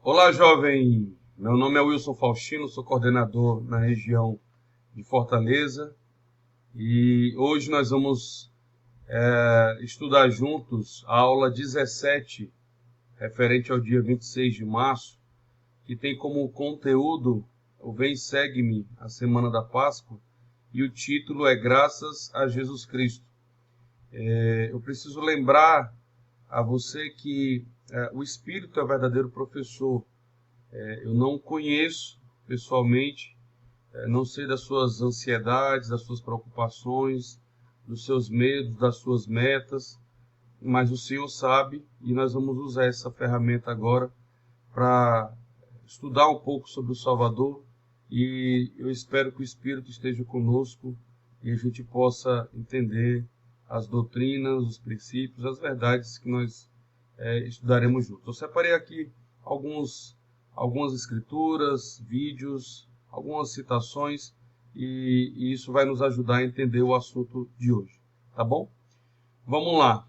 Olá, jovem! Meu nome é Wilson Faustino, sou coordenador na região de Fortaleza e hoje nós vamos estudar juntos a aula 17, referente ao dia 26 de março, que tem como conteúdo o Vem e Segue-me, a Semana da Páscoa, e o título é Graças a Jesus Cristo. Eu preciso lembrar a você que o Espírito é o verdadeiro professor. Eu não conheço pessoalmente, não sei das suas ansiedades, das suas preocupações, dos seus medos, das suas metas, mas o Senhor sabe e nós vamos usar essa ferramenta agora para estudar um pouco sobre o Salvador e eu espero que o Espírito esteja conosco e a gente possa entender as doutrinas, os princípios, as verdades que nós estudaremos juntos. Eu separei aqui algumas escrituras, vídeos, algumas citações e isso vai nos ajudar a entender o assunto de hoje, tá bom? Vamos lá.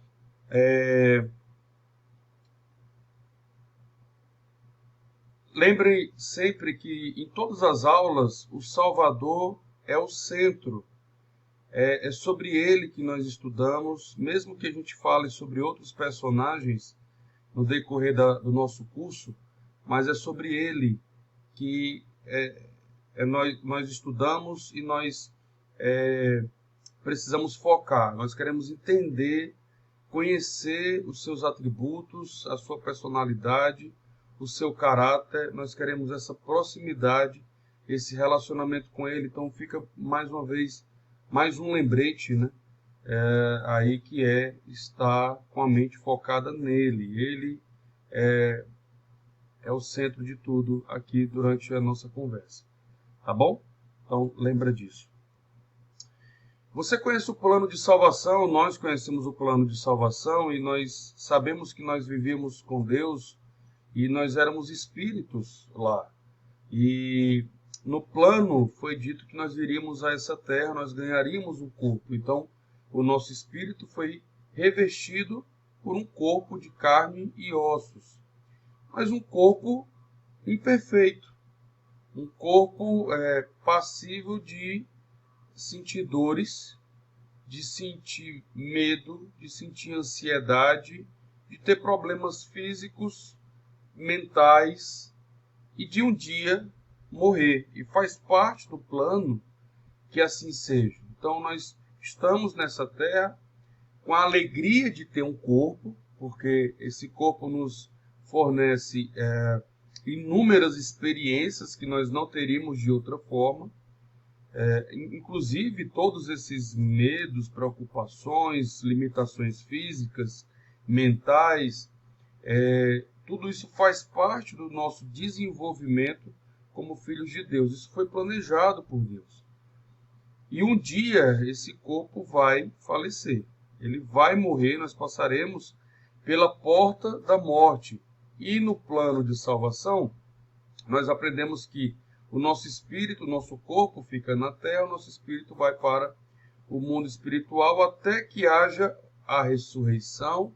Lembrem sempre que em todas as aulas o Salvador é o centro. É sobre ele que nós estudamos, mesmo que a gente fale sobre outros personagens no decorrer do nosso curso, mas é sobre ele que nós estudamos e nós precisamos focar. Nós queremos entender, conhecer os seus atributos, a sua personalidade, o seu caráter. Nós queremos essa proximidade, esse relacionamento com ele. Então fica mais uma vez, mais um lembrete, né? Aí que estar com a mente focada nele. Ele é o centro de tudo aqui durante a nossa conversa. Tá bom? Então lembra disso. Você conhece o plano de salvação, nós conhecemos o plano de salvação e nós sabemos que nós vivíamos com Deus e nós éramos espíritos lá. E no plano foi dito que nós viríamos a essa terra, nós ganharíamos um corpo. Então, o nosso espírito foi revestido por um corpo de carne e ossos. Mas um corpo imperfeito, um corpo passível de sentir dores, de sentir medo, de sentir ansiedade, de ter problemas físicos, mentais e de um dia morrer. E faz parte do plano que assim seja. Então nós estamos nessa terra com a alegria de ter um corpo, porque esse corpo nos fornece inúmeras experiências que nós não teríamos de outra forma. Inclusive todos esses medos, preocupações, limitações físicas, mentais, tudo isso faz parte do nosso desenvolvimento como filhos de Deus. Isso foi planejado por Deus. E um dia esse corpo vai falecer. Ele vai morrer, nós passaremos pela porta da morte. E no plano de salvação, nós aprendemos que o nosso espírito, o nosso corpo fica na terra, o nosso espírito vai para o mundo espiritual até que haja a ressurreição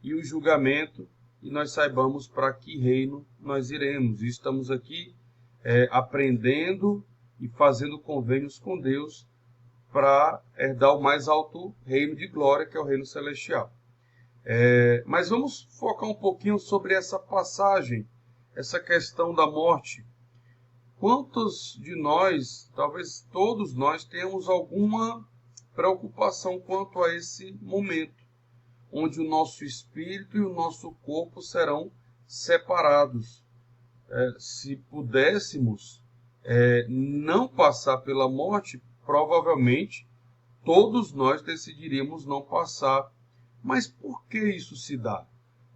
e o julgamento e nós saibamos para que reino nós iremos. E estamos aqui aprendendo e fazendo convênios com Deus para herdar o mais alto reino de glória, que é o reino celestial. Mas vamos focar um pouquinho sobre essa passagem, essa questão da morte. Quantos de nós, talvez todos nós, temos alguma preocupação quanto a esse momento, onde o nosso espírito e o nosso corpo serão separados? Se pudéssemos não passar pela morte, provavelmente todos nós decidiríamos não passar. Mas por que isso se dá?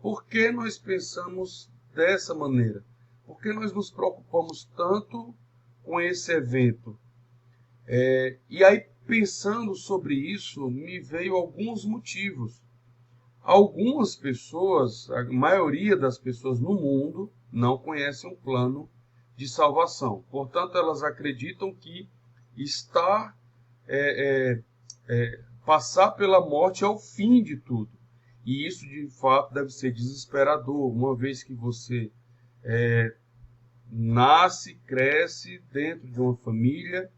Por que nós pensamos dessa maneira? Por que nós nos preocupamos tanto com esse evento? E aí, pensando sobre isso, me veio alguns motivos. Algumas pessoas, a maioria das pessoas no mundo, não conhecem o plano de salvação. Portanto, elas acreditam que passar pela morte é o fim de tudo. E isso, de fato, deve ser desesperador, uma vez que você nasce, cresce dentro de uma família,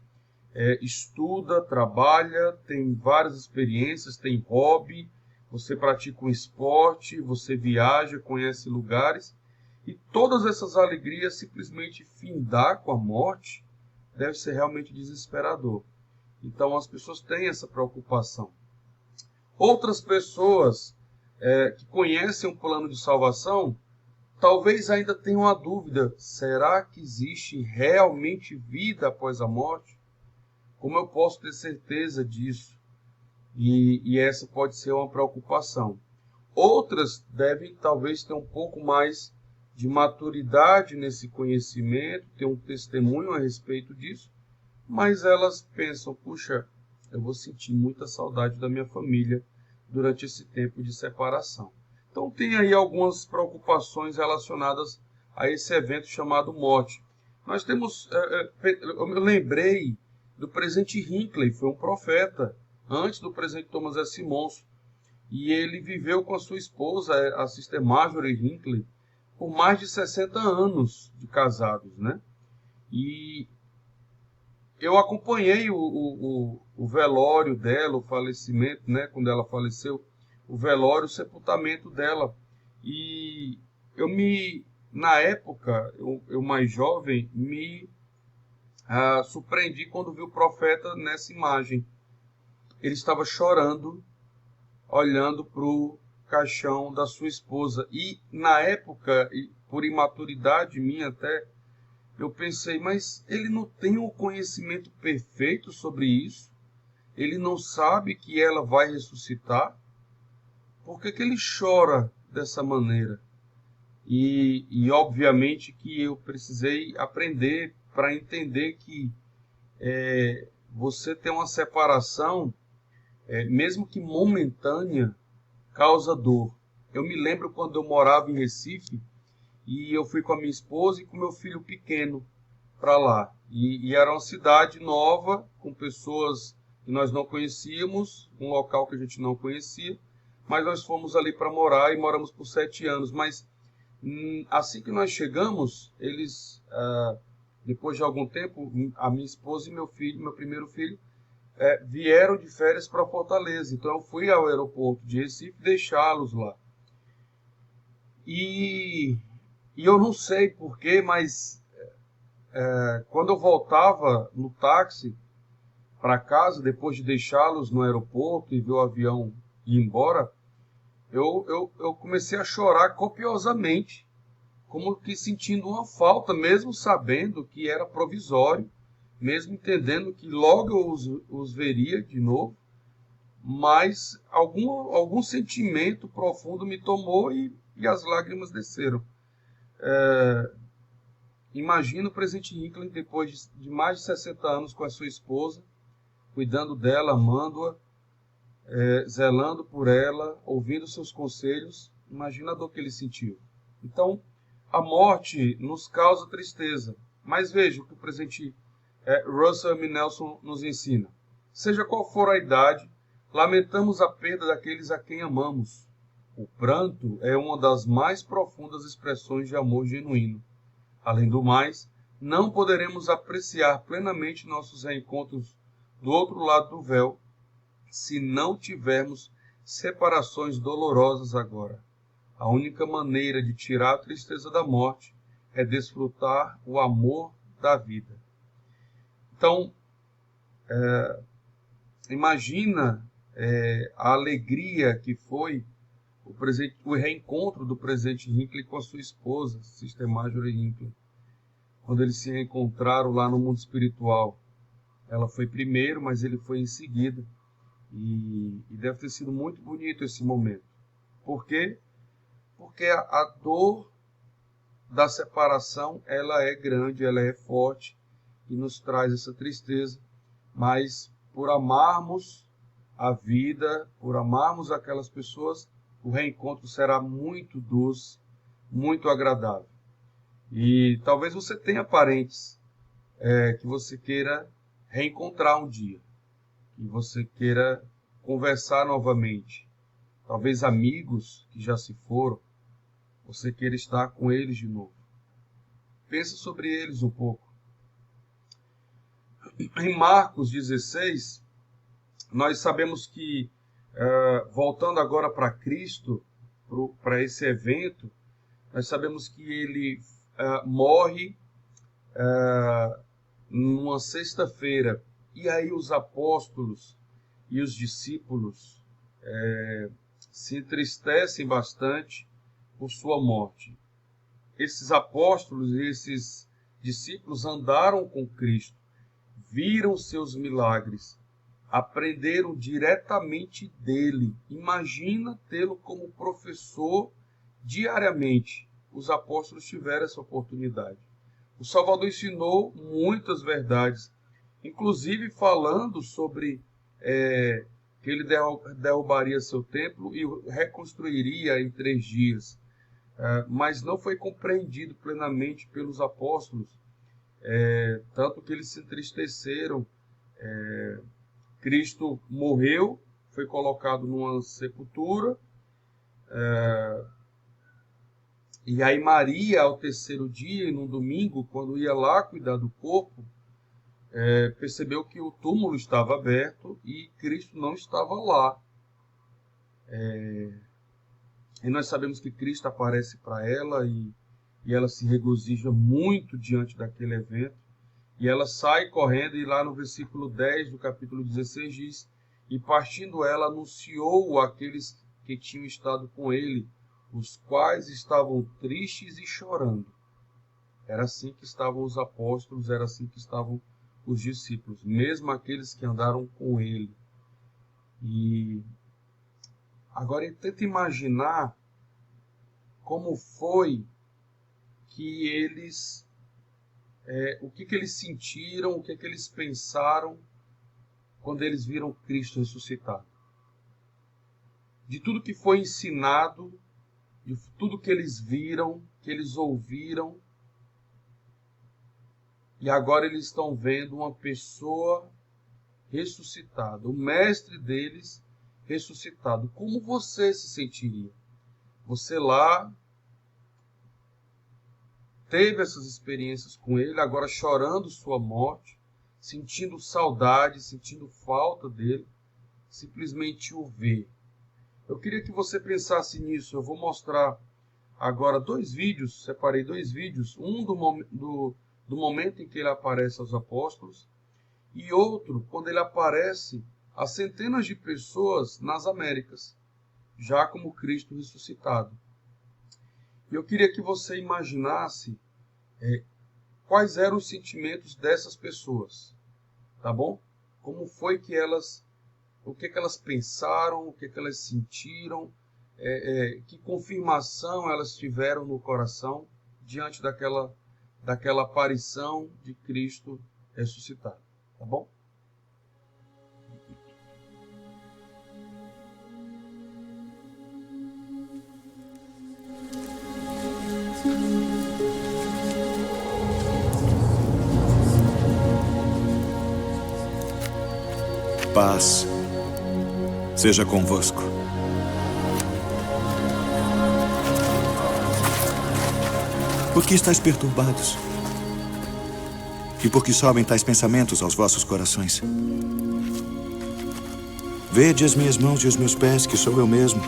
estuda, trabalha, tem várias experiências, tem hobby, você pratica um esporte, você viaja, conhece lugares, e todas essas alegrias simplesmente findar com a morte deve ser realmente desesperador. Então as pessoas têm essa preocupação. Outras pessoas que conhecem um plano de salvação, talvez ainda tenham a dúvida: será que existe realmente vida após a morte? Como eu posso ter certeza disso? E essa pode ser uma preocupação. Outras devem talvez ter um pouco mais de maturidade nesse conhecimento, ter um testemunho a respeito disso, mas elas pensam: puxa, eu vou sentir muita saudade da minha família durante esse tempo de separação. Então tem aí algumas preocupações relacionadas a esse evento chamado morte. Nós temos, eu me lembrei do presidente Hinckley, foi um profeta, antes do presidente Thomas S. Monson, e ele viveu com a sua esposa, a Sister Marjorie Hinckley, por mais de 60 anos de casados, né? E eu acompanhei o velório dela, o falecimento, né? Quando ela faleceu, o velório, o sepultamento dela. E na época, eu mais jovem, me surpreendi quando vi o profeta nessa imagem. Ele estava chorando, olhando para o caixão da sua esposa. E na época, por imaturidade minha até, eu pensei: mas ele não tem o conhecimento perfeito sobre isso? Ele não sabe que ela vai ressuscitar? Por que ele chora dessa maneira? E obviamente que eu precisei aprender para entender que você tem uma separação, mesmo que momentânea, causa dor. Eu me lembro quando eu morava em Recife e eu fui com a minha esposa e com meu filho pequeno para lá. E era uma cidade nova, com pessoas que nós não conhecíamos, um local que a gente não conhecia, mas nós fomos ali para morar e moramos por 7 anos. Mas assim que nós chegamos, eles, depois de algum tempo, a minha esposa e meu filho, meu primeiro filho, vieram de férias para Fortaleza. Então eu fui ao aeroporto de Recife deixá-los lá. E eu não sei porquê, mas quando eu voltava no táxi para casa, depois de deixá-los no aeroporto e ver o avião ir embora, eu comecei a chorar copiosamente, como que sentindo uma falta, mesmo sabendo que era provisório, mesmo entendendo que logo eu os veria de novo, mas algum sentimento profundo me tomou e as lágrimas desceram. Imagina o presidente Hinckley, depois de mais de 60 anos com a sua esposa, cuidando dela, amando-a, zelando por ela, ouvindo seus conselhos. Imagina a dor que ele sentiu. Então, a morte nos causa tristeza. Mas veja o que o presidente Russell M. Nelson nos ensina. Seja qual for a idade, lamentamos a perda daqueles a quem amamos. O pranto é uma das mais profundas expressões de amor genuíno. Além do mais, não poderemos apreciar plenamente nossos reencontros do outro lado do véu se não tivermos separações dolorosas agora. A única maneira de tirar a tristeza da morte é desfrutar o amor da vida. Então, imagina a alegria que foi o reencontro do presidente Hinckley com a sua esposa, Sister Marjorie Hinckley, quando eles se reencontraram lá no mundo espiritual. Ela foi primeiro, mas ele foi em seguida. E deve ter sido muito bonito esse momento. Por quê? Porque a dor da separação, ela é grande, ela é forte e nos traz essa tristeza. Mas por amarmos a vida, por amarmos aquelas pessoas, o reencontro será muito doce, muito agradável. E talvez você tenha parentes que você queira reencontrar um dia, que você queira conversar novamente. Talvez amigos que já se foram, você queira estar com eles de novo. Pensa sobre eles um pouco. Em Marcos 16, nós sabemos que, voltando agora para Cristo, para esse evento, nós sabemos que ele morre numa sexta-feira. E aí os apóstolos e os discípulos se entristecem bastante por sua morte. Esses apóstolos e esses discípulos andaram com Cristo, viram seus milagres, aprenderam diretamente dele. Imagina tê-lo como professor diariamente. Os apóstolos tiveram essa oportunidade. O Salvador ensinou muitas verdades, inclusive falando sobre que ele derrubaria seu templo e o reconstruiria em 3 dias. Mas não foi compreendido plenamente pelos apóstolos, tanto que eles se entristeceram. Cristo morreu, foi colocado numa sepultura, e aí Maria, ao 3º dia, num domingo, quando ia lá cuidar do corpo, percebeu que o túmulo estava aberto e Cristo não estava lá. E nós sabemos que Cristo aparece para ela e ela se regozija muito diante daquele evento. E ela sai correndo, e lá no versículo 10 do capítulo 16 diz: e partindo ela anunciou àqueles que tinham estado com ele, os quais estavam tristes e chorando. Era assim que estavam os apóstolos, era assim que estavam os discípulos, mesmo aqueles que andaram com ele. E agora tenta imaginar como foi que eles, o que eles sentiram, o que eles pensaram quando eles viram Cristo ressuscitado. De tudo que foi ensinado, de tudo que eles viram, que eles ouviram, e agora eles estão vendo uma pessoa ressuscitada, o mestre deles ressuscitado. Como você se sentiria? Você lá teve essas experiências com ele, agora chorando sua morte, sentindo saudade, sentindo falta dele, simplesmente o ver. Eu queria que você pensasse nisso. Eu vou mostrar agora 2 vídeos, separei 2 vídeos, um do momento em que ele aparece aos apóstolos, e outro quando ele aparece a centenas de pessoas nas Américas, já como Cristo ressuscitado. E eu queria que você imaginasse quais eram os sentimentos dessas pessoas, tá bom? Como foi que o que elas pensaram, o que elas sentiram, que confirmação elas tiveram no coração diante daquela aparição de Cristo ressuscitado, tá bom? Paz seja convosco. Por que estáis perturbados? E por que sobem tais pensamentos aos vossos corações? Vede as minhas mãos e os meus pés, que sou eu mesmo.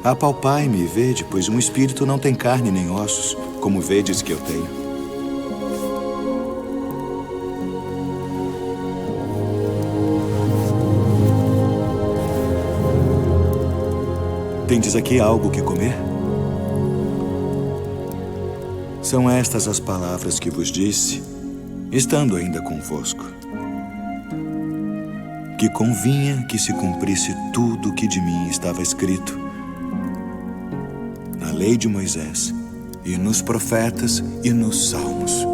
Apalpai-me e vede, pois um espírito não tem carne nem ossos, como vedes que eu tenho. Tendes aqui algo que comer? São estas as palavras que vos disse, estando ainda convosco. Que convinha que se cumprisse tudo o que de mim estava escrito na lei de Moisés, e nos profetas, e nos salmos.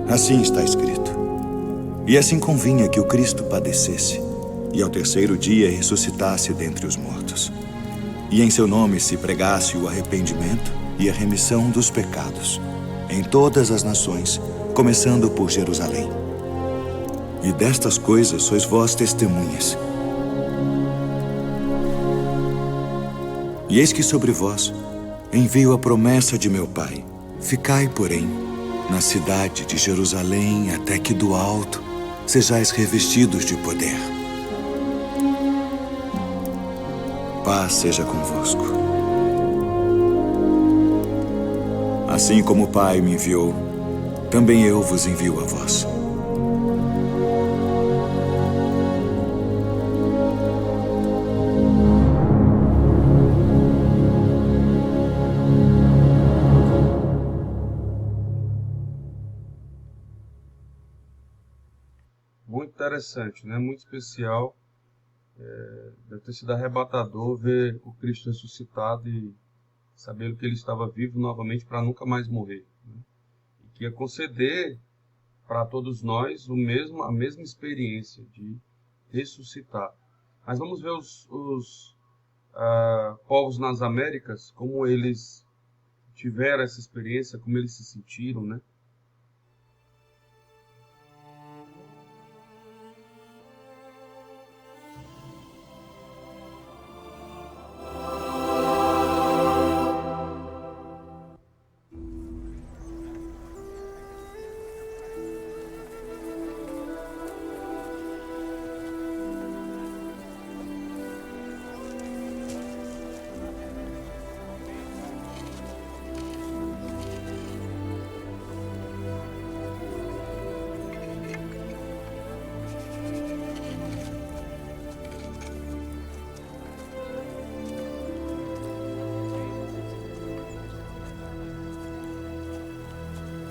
Assim está escrito. E assim convinha que o Cristo padecesse, e ao 3º dia ressuscitasse dentre os mortos, e em seu nome se pregasse o arrependimento e a remissão dos pecados, em todas as nações, começando por Jerusalém. E destas coisas sois vós testemunhas. E eis que sobre vós envio a promessa de meu Pai. Ficai, porém, na cidade de Jerusalém, até que do alto sejais revestidos de poder. Paz seja convosco. Assim como o Pai me enviou, também eu vos envio a vós. Muito interessante, né? Muito especial. Deve ter sido arrebatador ver o Cristo ressuscitado e saber que ele estava vivo novamente para nunca mais morrer, né? E que ia conceder para todos nós a mesma experiência de ressuscitar. Mas vamos ver os povos nas Américas, como eles tiveram essa experiência, como eles se sentiram, né?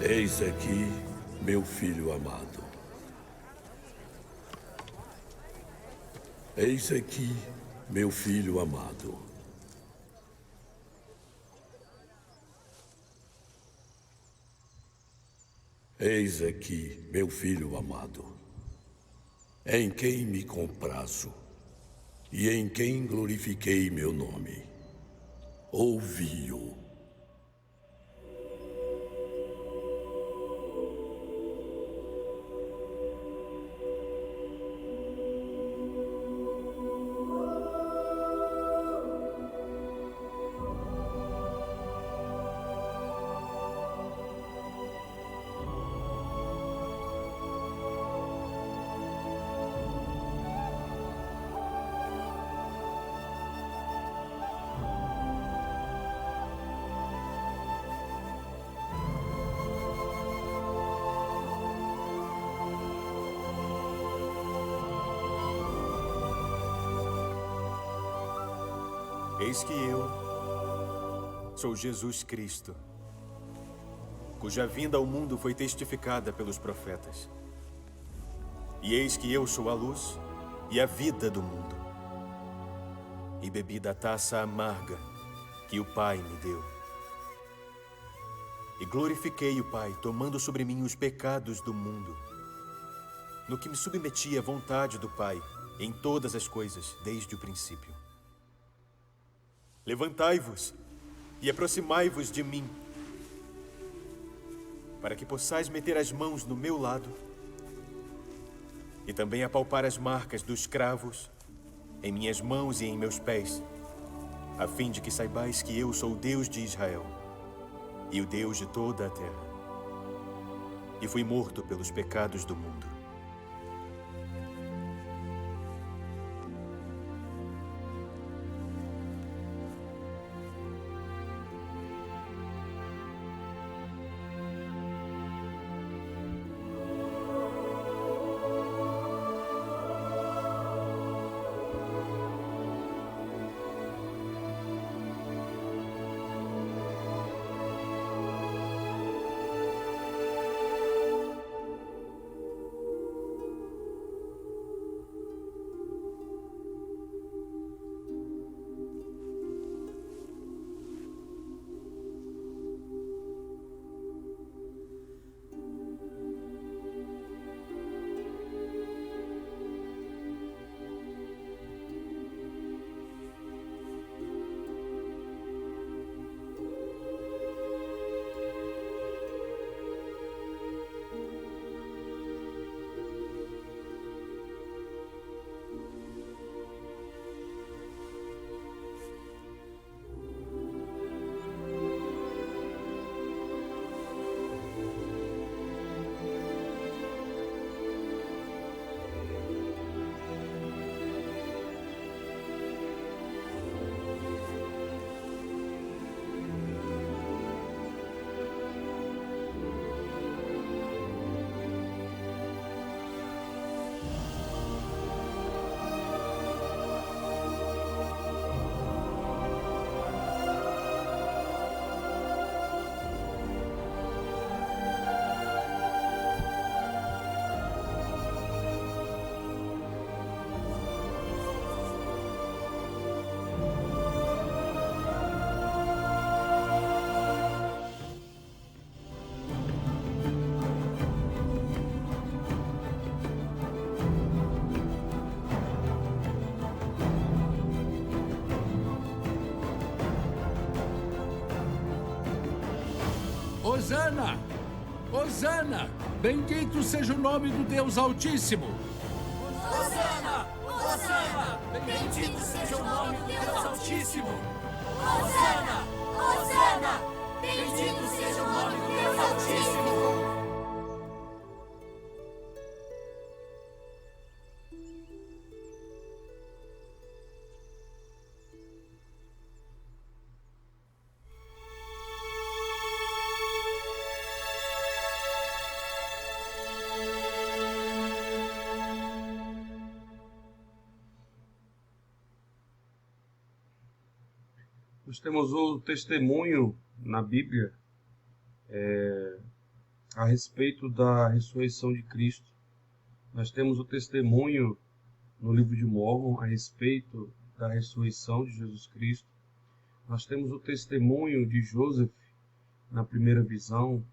Eis aqui meu filho amado. Eis aqui meu filho amado. Eis aqui meu filho amado, em quem me comprazo e em quem glorifiquei meu nome. Ouvi-o. Eis que eu sou Jesus Cristo, cuja vinda ao mundo foi testificada pelos profetas. E eis que eu sou a luz e a vida do mundo. E bebi da taça amarga que o Pai me deu. E glorifiquei o Pai, tomando sobre mim os pecados do mundo, no que me submeti à vontade do Pai em todas as coisas, desde o princípio. Levantai-vos e aproximai-vos de mim, para que possais meter as mãos no meu lado e também apalpar as marcas dos cravos em minhas mãos e em meus pés, a fim de que saibais que eu sou o Deus de Israel e o Deus de toda a terra. E fui morto pelos pecados do mundo. Hosana! Hosana! Bendito seja o nome do Deus Altíssimo! Hosana! Hosana! Bendito seja o nome do Deus Altíssimo! Hosana! Hosana! Bendito seja o nome do Deus Altíssimo! Nós temos o testemunho na Bíblia a respeito da ressurreição de Cristo. Nós temos o testemunho no livro de Mórmon a respeito da ressurreição de Jesus Cristo. Nós temos o testemunho de Joseph na primeira visão,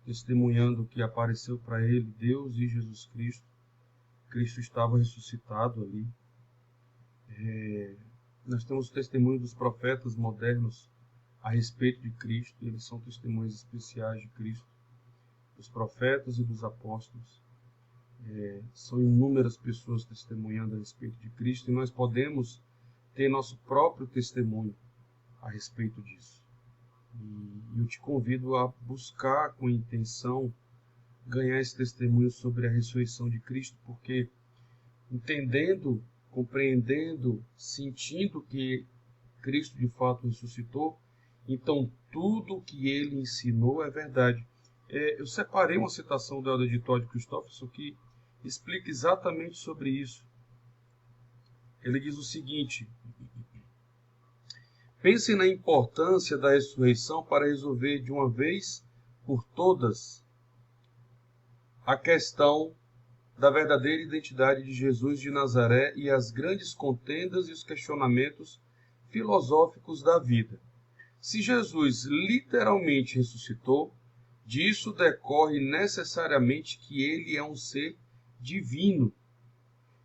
testemunhando que apareceu para ele Deus e Jesus Cristo. Cristo estava ressuscitado ali. Nós temos o testemunho dos profetas modernos a respeito de Cristo. Eles são testemunhas especiais de Cristo. Dos profetas e dos apóstolos. São inúmeras pessoas testemunhando a respeito de Cristo. E nós podemos ter nosso próprio testemunho a respeito disso. E eu te convido a buscar com intenção ganhar esse testemunho sobre a ressurreição de Cristo, porque entendendo, compreendendo, sentindo que Cristo de fato ressuscitou, então tudo o que ele ensinou é verdade. Eu separei uma citação do Elder de Todd Christofferson que explica exatamente sobre isso. Ele diz o seguinte: pensem na importância da ressurreição para resolver de uma vez por todas a questão da verdadeira identidade de Jesus de Nazaré e as grandes contendas e os questionamentos filosóficos da vida. Se Jesus literalmente ressuscitou, disso decorre necessariamente que ele é um ser divino.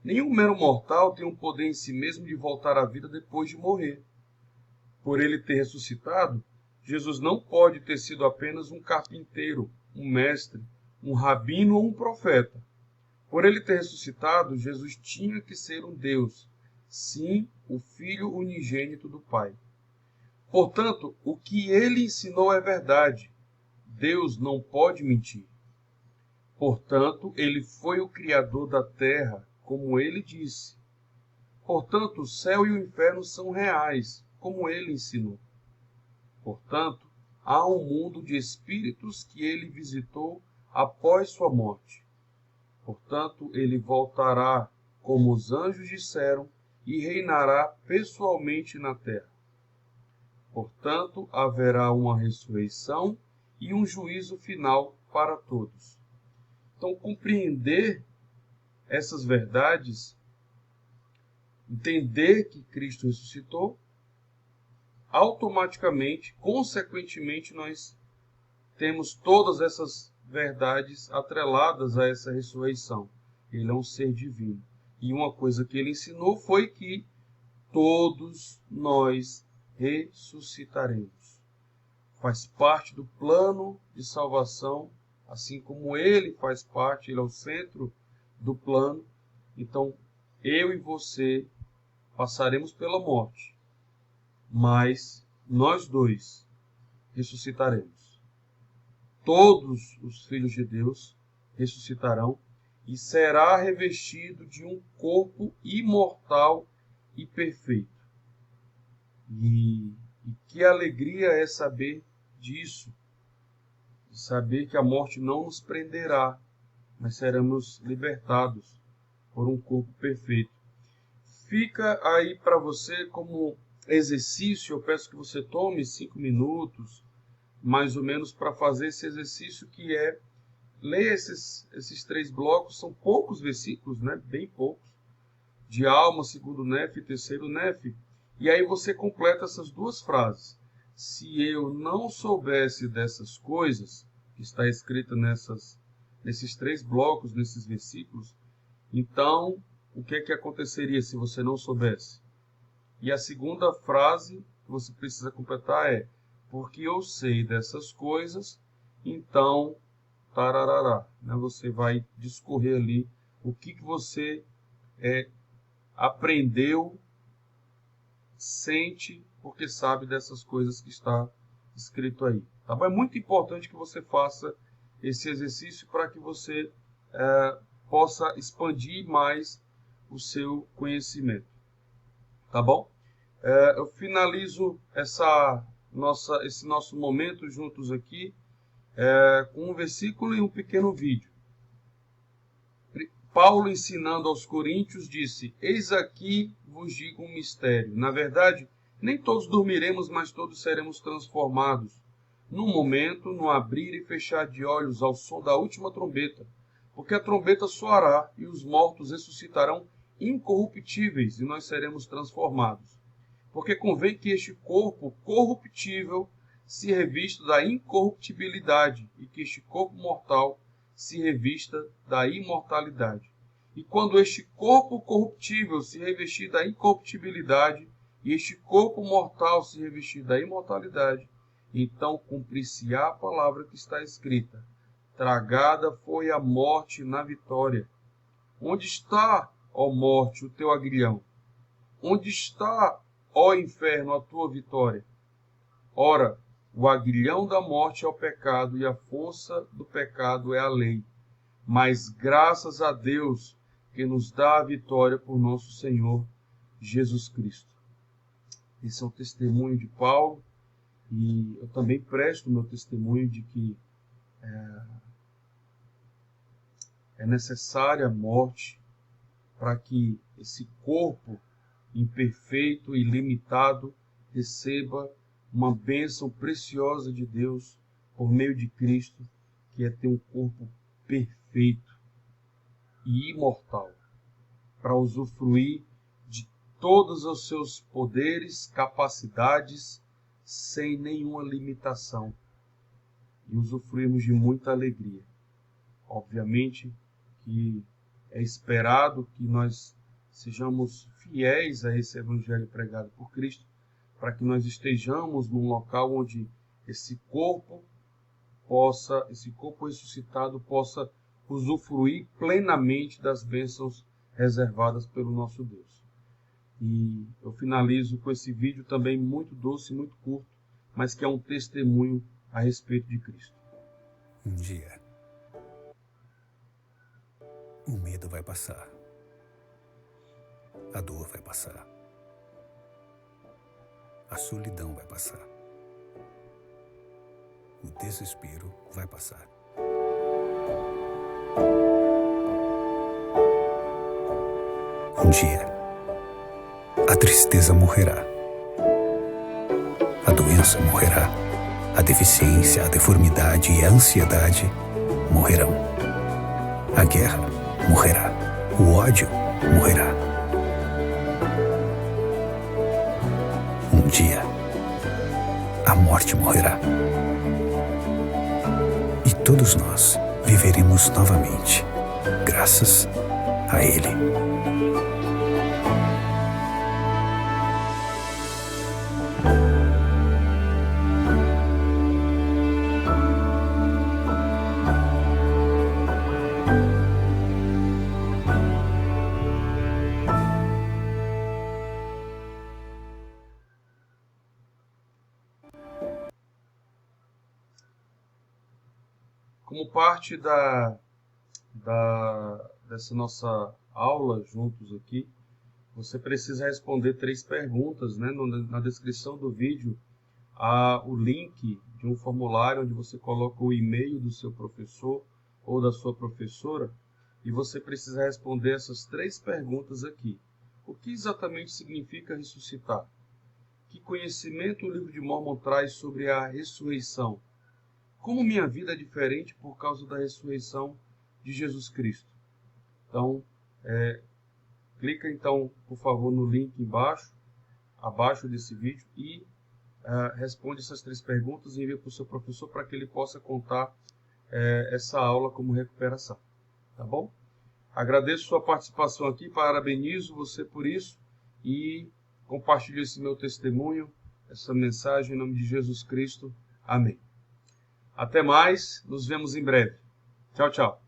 Nenhum mero mortal tem o poder em si mesmo de voltar à vida depois de morrer. Por ele ter ressuscitado, Jesus não pode ter sido apenas um carpinteiro, um mestre, um rabino ou um profeta. Por ele ter ressuscitado, Jesus tinha que ser um Deus, sim, o Filho unigênito do Pai. Portanto, o que ele ensinou é verdade. Deus não pode mentir. Portanto, ele foi o Criador da terra, como ele disse. Portanto, o céu e o inferno são reais, como ele ensinou. Portanto, há um mundo de espíritos que ele visitou após sua morte. Portanto, ele voltará, como os anjos disseram, e reinará pessoalmente na terra. Portanto, haverá uma ressurreição e um juízo final para todos. Então, compreender essas verdades, entender que Cristo ressuscitou, automaticamente, consequentemente, nós temos todas essas verdades atreladas a essa ressurreição. Ele é um ser divino. E uma coisa que ele ensinou foi que todos nós ressuscitaremos. Faz parte do plano de salvação, assim como ele faz parte, ele é o centro do plano. Então, eu e você passaremos pela morte, mas nós dois ressuscitaremos. Todos os filhos de Deus ressuscitarão e será revestido de um corpo imortal e perfeito. E que alegria é saber disso, de saber que a morte não nos prenderá, mas seremos libertados por um corpo perfeito. Fica aí para você como exercício, eu peço que você tome 5 minutos, mais ou menos, para fazer esse exercício, que é ler esses 3 blocos. São poucos versículos, né? Bem poucos, de alma, segundo Nefe e terceiro Nefe, e aí você completa essas 2 frases. Se eu não soubesse dessas coisas, que está escrita nesses 3 blocos, nesses versículos, então o que é que aconteceria se você não soubesse? E a segunda frase que você precisa completar é: porque eu sei dessas coisas, então, tararará, né? Você vai discorrer ali o que você aprendeu, sente, porque sabe dessas coisas que está escrito aí. Tá bom? É muito importante que você faça esse exercício para que você possa expandir mais o seu conhecimento. Tá bom? Eu finalizo esse nosso momento juntos aqui com um versículo e um pequeno vídeo. Paulo, ensinando aos coríntios, disse: eis aqui vos digo um mistério. Na verdade, nem todos dormiremos, mas todos seremos transformados. Num momento, no abrir e fechar de olhos, ao som da última trombeta. Porque a trombeta soará e os mortos ressuscitarão incorruptíveis e nós seremos transformados. Porque convém que este corpo corruptível se revista da incorruptibilidade e que este corpo mortal se revista da imortalidade. E quando este corpo corruptível se revestir da incorruptibilidade e este corpo mortal se revestir da imortalidade, então cumprir-se-á a palavra que está escrita: tragada foi a morte na vitória. Onde está, ó morte, o teu aguilhão? Onde está, ó inferno, a tua vitória? Ora, o aguilhão da morte é o pecado, e a força do pecado é a lei. Mas graças a Deus que nos dá a vitória por nosso Senhor Jesus Cristo. Esse é o testemunho de Paulo, e eu também presto o meu testemunho de que é necessária a morte para que esse corpo imperfeito e limitado receba uma bênção preciosa de Deus por meio de Cristo, que é ter um corpo perfeito e imortal, para usufruir de todos os seus poderes, capacidades, sem nenhuma limitação, e usufruirmos de muita alegria. Obviamente que é esperado que nós sejamos fiéis a esse evangelho pregado por Cristo, para que nós estejamos num local onde esse corpo ressuscitado possa usufruir plenamente das bênçãos reservadas pelo nosso Deus. E eu finalizo com esse vídeo também muito doce, muito curto, mas que é um testemunho a respeito de Cristo. Um dia, o medo vai passar, a dor vai passar, a solidão vai passar, o desespero vai passar. Um dia, a tristeza morrerá, a doença morrerá, a deficiência, a deformidade e a ansiedade morrerão. A guerra morrerá, o ódio morrerá. Um dia, a morte morrerá. E todos nós viveremos novamente, graças a Ele. Como parte dessa nossa aula juntos aqui, você precisa responder 3 perguntas, né? Na descrição do vídeo há o link de um formulário onde você coloca o e-mail do seu professor ou da sua professora, e você precisa responder essas 3 perguntas aqui. O que exatamente significa ressuscitar? Que conhecimento o livro de Mórmon traz sobre a ressurreição? Como minha vida é diferente por causa da ressurreição de Jesus Cristo? Então, clica então, por favor, no link abaixo desse vídeo e responde essas 3 perguntas e envia para o seu professor para que ele possa contar essa aula como recuperação. Tá bom? Agradeço sua participação aqui, parabenizo você por isso e compartilho esse meu testemunho, essa mensagem em nome de Jesus Cristo. Amém. Até mais, nos vemos em breve. Tchau, tchau.